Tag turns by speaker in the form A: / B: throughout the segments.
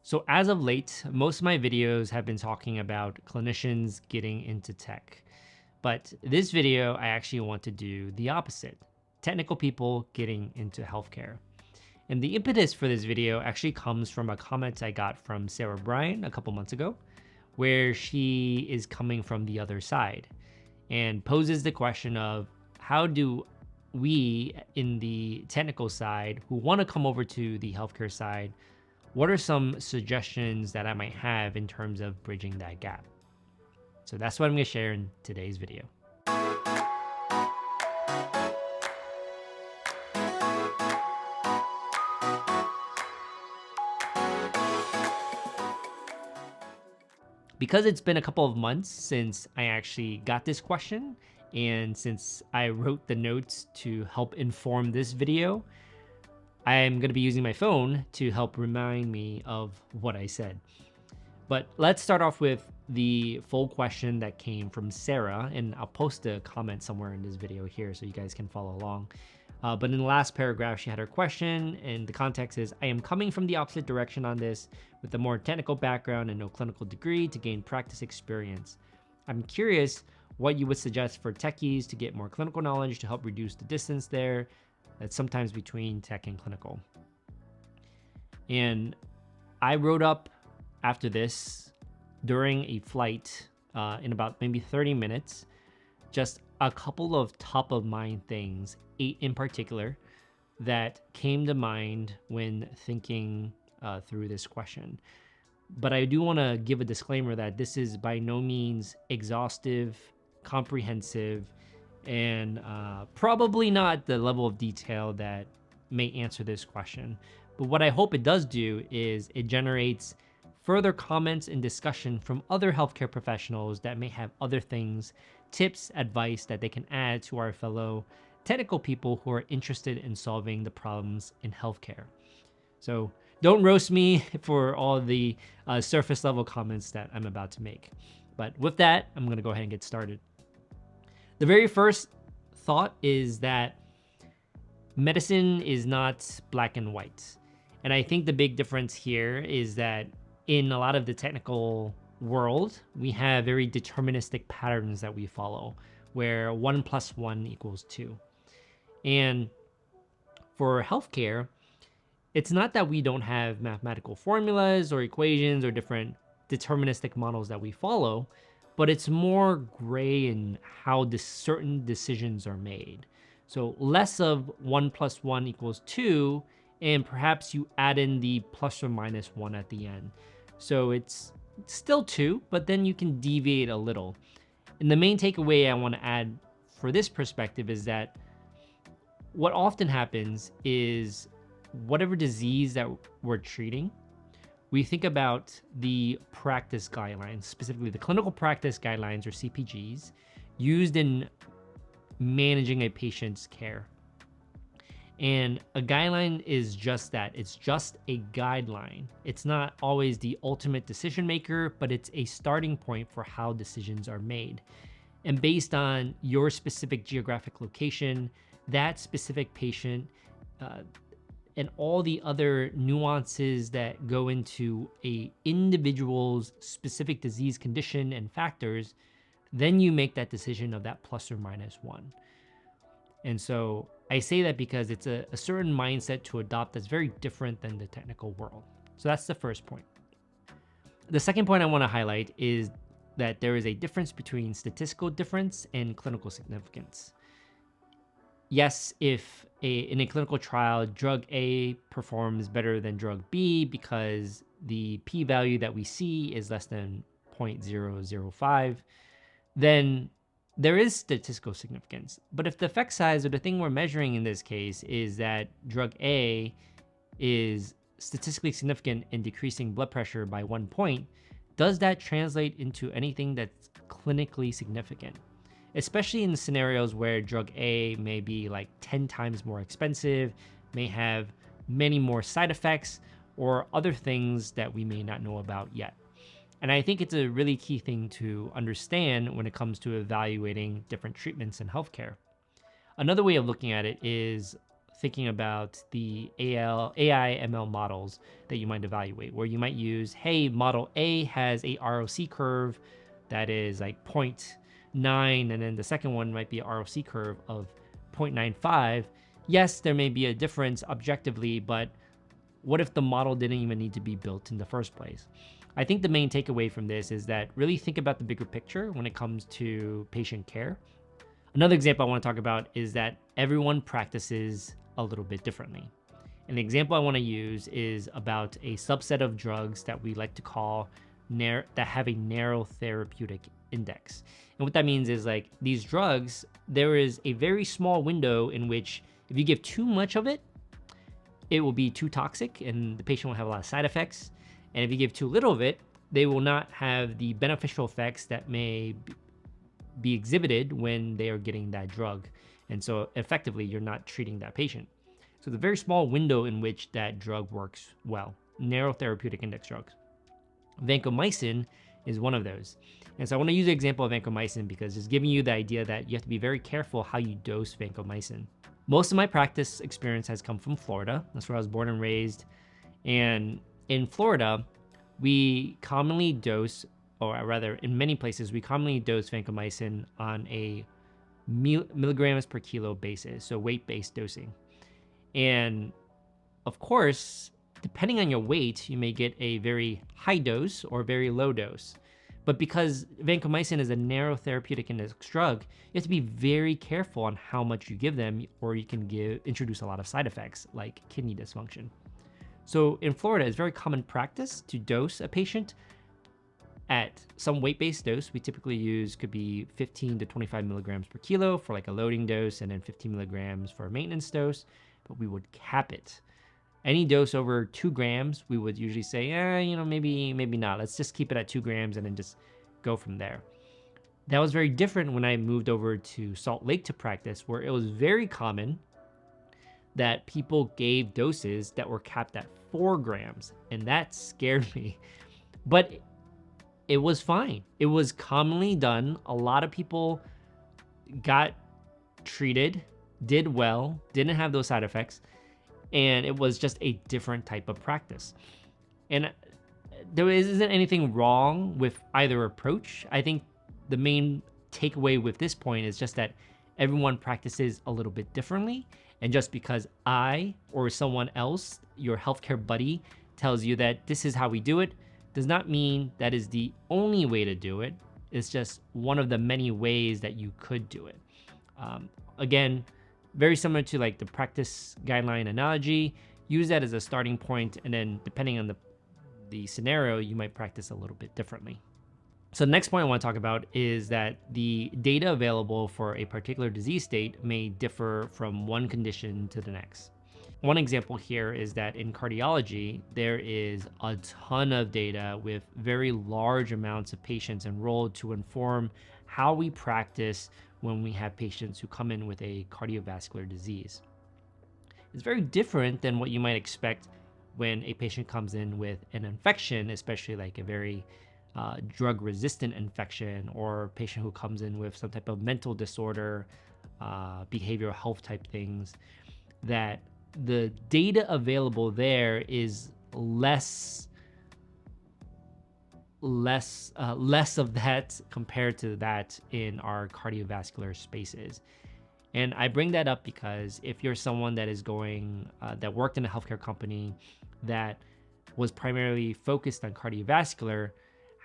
A: So as of late, most of my videos have been talking about clinicians getting into tech. But this video, I actually want to do the opposite. Technical people getting into healthcare. And the impetus for this video actually comes from a comment I got from Sarah Bryan a couple months ago, where she is coming from the other side and poses the question of how do we in the technical side who want to come over to the healthcare side, what are some suggestions that I might have in terms of bridging that gap? So that's what I'm going to share in today's video. Because it's been a couple of months since I actually got this question, and since I wrote the notes to help inform this video, I'm going to be using my phone to help remind me of what I said. But let's start off with the full question that came from Sarah, and I'll post a comment somewhere in this video here so you guys can follow along. But in the last paragraph, she had her question, and the context is, I am coming from the opposite direction on this with a more technical background and no clinical degree to gain practice experience. I'm curious what you would suggest for techies to get more clinical knowledge to help reduce the distance there that's sometimes between tech and clinical. And I wrote up after this during a flight in about maybe 30 minutes, just a couple of top of mind things, 8 in particular, that came to mind when thinking through this question. But I do want to give a disclaimer that this is by no means exhaustive, comprehensive, and probably not the level of detail that may answer this question. But what I hope it does do is it generates further comments and discussion from other healthcare professionals that may have other things, tips, advice that they can add to our fellow technical people who are interested in solving the problems in healthcare. So don't roast me for all the surface level comments that I'm about to make. But with that, I'm going to go ahead and get started. The very first thought is that medicine is not black and white. And I think the big difference here is that in a lot of the technical world, we have very deterministic patterns that we follow, where 1 + 1 = 2. And for healthcare, it's not that we don't have mathematical formulas or equations or different deterministic models that we follow, but it's more gray in how certain decisions are made. So less of 1 + 1 = 2, and perhaps you add in the ±1 at the end. So it's still 2, but then you can deviate a little. And the main takeaway I want to add for this perspective is that what often happens is whatever disease that we're treating, we think about the practice guidelines, specifically the clinical practice guidelines or CPGs, used in managing a patient's care. And a guideline is just that. It's just a guideline. It's not always the ultimate decision maker, but it's a starting point for how decisions are made. And based on your specific geographic location, that specific patient, and all the other nuances that go into a individual's specific disease condition and factors, then you make that decision of that ±1. And so I say that because it's a certain mindset to adopt that's very different than the technical world. So that's the first point. The second point I want to highlight is that there is a difference between statistical difference and clinical significance. Yes, if in a clinical trial, drug A performs better than drug B because the p-value that we see is less than 0.005, then there is statistical significance. But if the effect size, or the thing we're measuring in this case, is that drug A is statistically significant in decreasing blood pressure by 1 point, does that translate into anything that's clinically significant? Especially in scenarios where drug A may be like 10 times more expensive, may have many more side effects, or other things that we may not know about yet. And I think it's a really key thing to understand when it comes to evaluating different treatments in healthcare. Another way of looking at it is thinking about the AI ML models that you might evaluate, where you might use, hey, model A has a ROC curve that is like 0.9, and then the second one might be a ROC curve of 0.95. Yes, there may be a difference objectively, but what if the model didn't even need to be built in the first place? I think the main takeaway from this is that really think about the bigger picture when it comes to patient care. Another example I want to talk about is that everyone practices a little bit differently. And the example I want to use is about a subset of drugs that we like to call that have a narrow therapeutic index. And what that means is like these drugs, there is a very small window in which if you give too much of it, it will be too toxic and the patient will have a lot of side effects. And if you give too little of it, they will not have the beneficial effects that may be exhibited when they are getting that drug. And so effectively, you're not treating that patient. So the very small window in which that drug works well, narrow therapeutic index drugs. Vancomycin is one of those. And so I want to use the example of vancomycin because it's giving you the idea that you have to be very careful how you dose vancomycin. Most of my practice experience has come from Florida. That's where I was born and raised. And in Florida, we commonly dose, or rather in many places, we commonly dose vancomycin on a milligrams per kilo basis, so weight-based dosing. And of course, depending on your weight, you may get a very high dose or very low dose. But because vancomycin is a narrow therapeutic index drug, you have to be very careful on how much you give them, or you can introduce a lot of side effects like kidney dysfunction. So in Florida, it's very common practice to dose a patient at some weight-based dose. We typically use could be 15 to 25 milligrams per kilo for like a loading dose, and then 15 milligrams for a maintenance dose, but we would cap it. Any dose over 2 grams, we would usually say, maybe not. Let's just keep it at 2 grams and then just go from there. That was very different when I moved over to Salt Lake to practice, where it was very common that people gave doses that were capped at 4 grams, and that scared me. But it was fine. It was commonly done. A lot of people got treated, did well, didn't have those side effects, and it was just a different type of practice. And there isn't anything wrong with either approach. I think the main takeaway with this point is just that everyone practices a little bit differently. And just because I or someone else, your healthcare buddy, tells you that this is how we do it, does not mean that is the only way to do it. It's just one of the many ways that you could do it. Again, very similar to like the practice guideline analogy. Use that as a starting point, and then depending on the scenario, you might practice a little bit differently. So the next point I want to talk about is that the data available for a particular disease state may differ from one condition to the next. One example here is that in cardiology, there is a ton of data with very large amounts of patients enrolled to inform how we practice when we have patients who come in with a cardiovascular disease. It's very different than what you might expect when a patient comes in with an infection, especially like a very drug-resistant infection, or a patient who comes in with some type of mental disorder, behavioral health type things, that the data available there is less of that compared to that in our cardiovascular spaces. And I bring that up because if you're someone that is that worked in a healthcare company that was primarily focused on cardiovascular,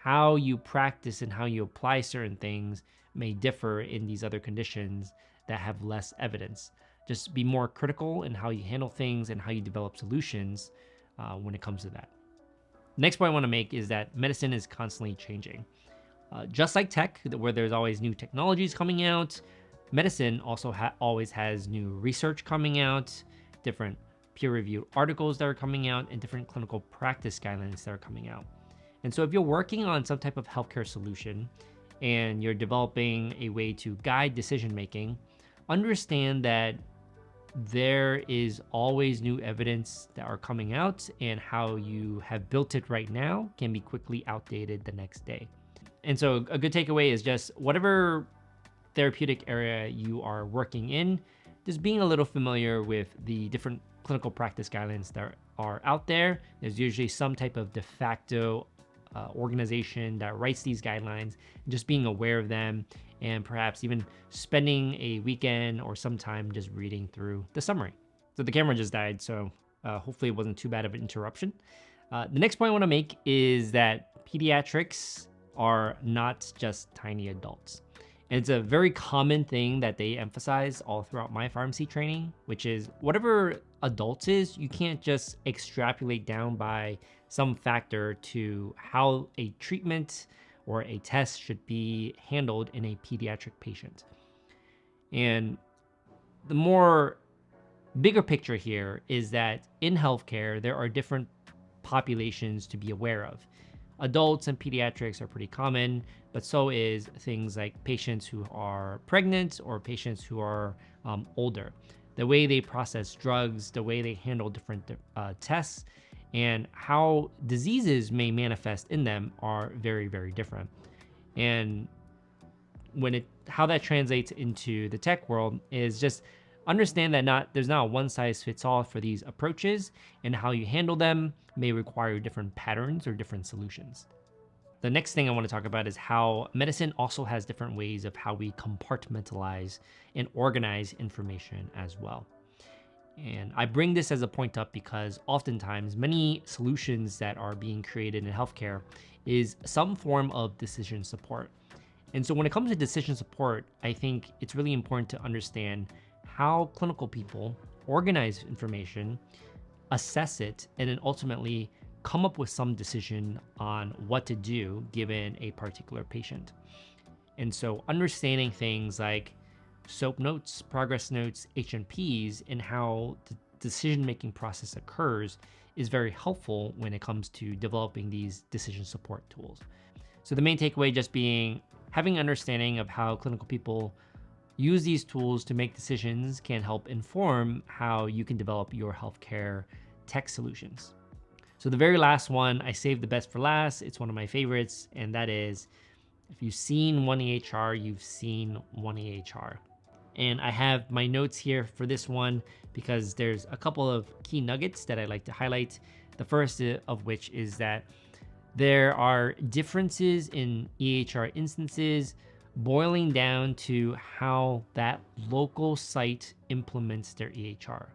A: how you practice and how you apply certain things may differ in these other conditions that have less evidence. Just be more critical in how you handle things and how you develop solutions when it comes to that. Next point I want to make is that medicine is constantly changing. Just like tech, where there's always new technologies coming out, medicine also always has new research coming out, different peer-reviewed articles that are coming out, and different clinical practice guidelines that are coming out. And so if you're working on some type of healthcare solution and you're developing a way to guide decision-making, understand that there is always new evidence that are coming out, and how you have built it right now can be quickly outdated the next day. And so a good takeaway is just whatever therapeutic area you are working in, just being a little familiar with the different clinical practice guidelines that are out there. There's usually some type of de facto organization that writes these guidelines, and just being aware of them, and perhaps even spending a weekend or some time just reading through the summary. So the camera just died, so hopefully it wasn't too bad of an interruption. The next point I want to make is that pediatrics are not just tiny adults. And it's a very common thing that they emphasize all throughout my pharmacy training, which is whatever adults is, you can't just extrapolate down by some factor to how a treatment or a test should be handled in a pediatric patient. And the more bigger picture here is that in healthcare, there are different populations to be aware of. Adults and pediatrics are pretty common, but so is things like patients who are pregnant or patients who are older. The way they process drugs, the way they handle different tests, and how diseases may manifest in them are very, very different. And how that translates into the tech world is just understand that there's not a one size fits all for these approaches, and how you handle them may require different patterns or different solutions. The next thing I want to talk about is how medicine also has different ways of how we compartmentalize and organize information as well. And I bring this as a point up because oftentimes many solutions that are being created in healthcare is some form of decision support. And so when it comes to decision support, I think it's really important to understand how clinical people organize information, assess it, and then ultimately come up with some decision on what to do given a particular patient. And so understanding things like SOAP notes, progress notes, H&Ps, and how the decision-making process occurs is very helpful when it comes to developing these decision support tools. So the main takeaway just being having an understanding of how clinical people use these tools to make decisions can help inform how you can develop your healthcare tech solutions. So the very last one, I saved the best for last. It's one of my favorites, and that is, if you've seen one EHR, you've seen one EHR. And I have my notes here for this one because there's a couple of key nuggets that I like to highlight. The first of which is that there are differences in EHR instances boiling down to how that local site implements their EHR.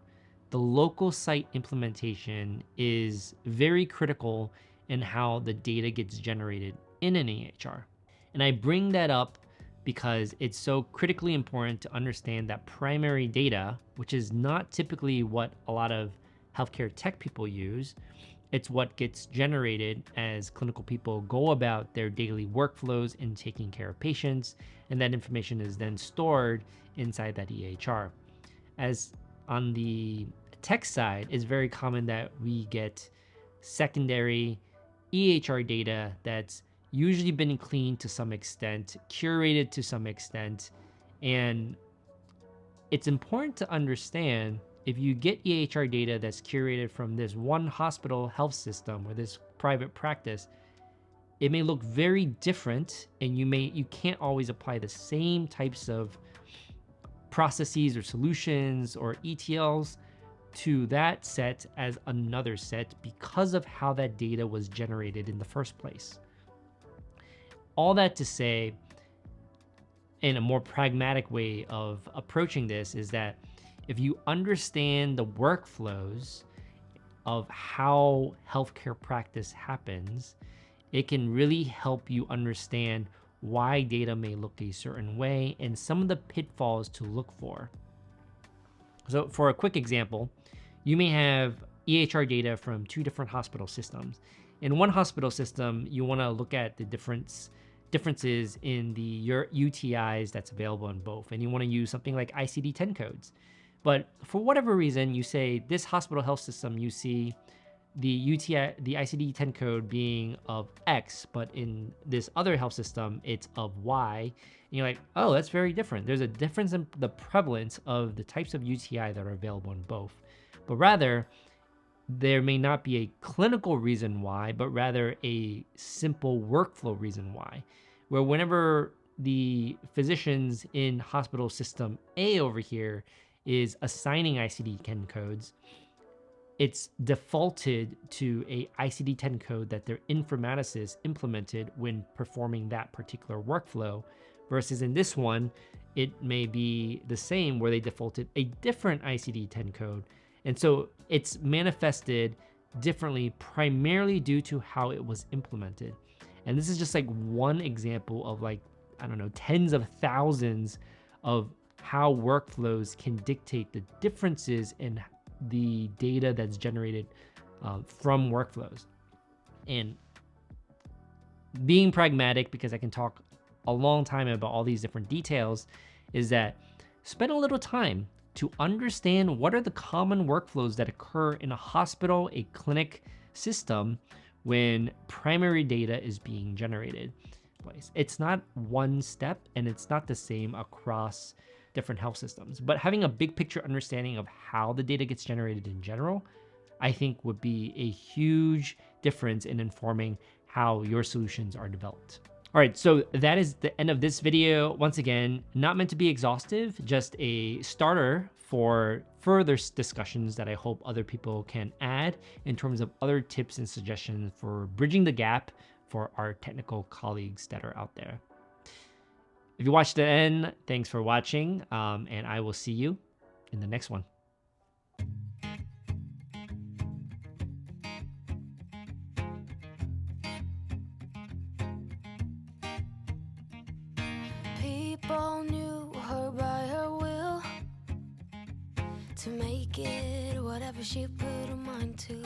A: The local site implementation is very critical in how the data gets generated in an EHR. And I bring that up because it's so critically important to understand that primary data, which is not typically what a lot of healthcare tech people use, it's what gets generated as clinical people go about their daily workflows in taking care of patients, and that information is then stored inside that EHR. As on the tech side, it's very common that we get secondary EHR data that's usually been cleaned to some extent, curated to some extent, and it's important to understand if you get EHR data that's curated from this one hospital health system or this private practice, it may look very different, and you can't always apply the same types of processes or solutions or ETLs to that set as another set because of how that data was generated in the first place. All that to say, in a more pragmatic way of approaching this, is that if you understand the workflows of how healthcare practice happens, it can really help you understand why data may look a certain way and some of the pitfalls to look for. So for a quick example, you may have EHR data from two different hospital systems. In one hospital system, you want to look at the differences in the UTIs that's available in both, and you want to use something like ICD-10 codes. But for whatever reason, you say this hospital health system, you see the ICD-10 code being of X, but in this other health system, it's of Y. And you're like, oh, that's very different. There's a difference in the prevalence of the types of UTI that are available in both. But rather, there may not be a clinical reason why, but rather a simple workflow reason why, where whenever the physicians in hospital system A over here is assigning ICD-10 codes, it's defaulted to a ICD-10 code that their informaticist implemented when performing that particular workflow, versus in this one, it may be the same where they defaulted a different ICD-10 code. And so it's manifested differently primarily due to how it was implemented. And this is just like one example of like, I don't know, tens of thousands of how workflows can dictate the differences in the data that's generated from workflows. And being pragmatic, because I can talk a long time about all these different details, is that spend a little time to understand what are the common workflows that occur in a hospital, a clinic system when primary data is being generated. It's not one step and it's not the same across different health systems, but having a big picture understanding of how the data gets generated in general, I think would be a huge difference in informing how your solutions are developed. All right, so that is the end of this video. Once again, not meant to be exhaustive, just a starter for further discussions that I hope other people can add in terms of other tips and suggestions for bridging the gap for our technical colleagues that are out there. If you watched the end, thanks for watching, and I will see you in the next one.
B: People knew her by her will to make it whatever she put her mind to.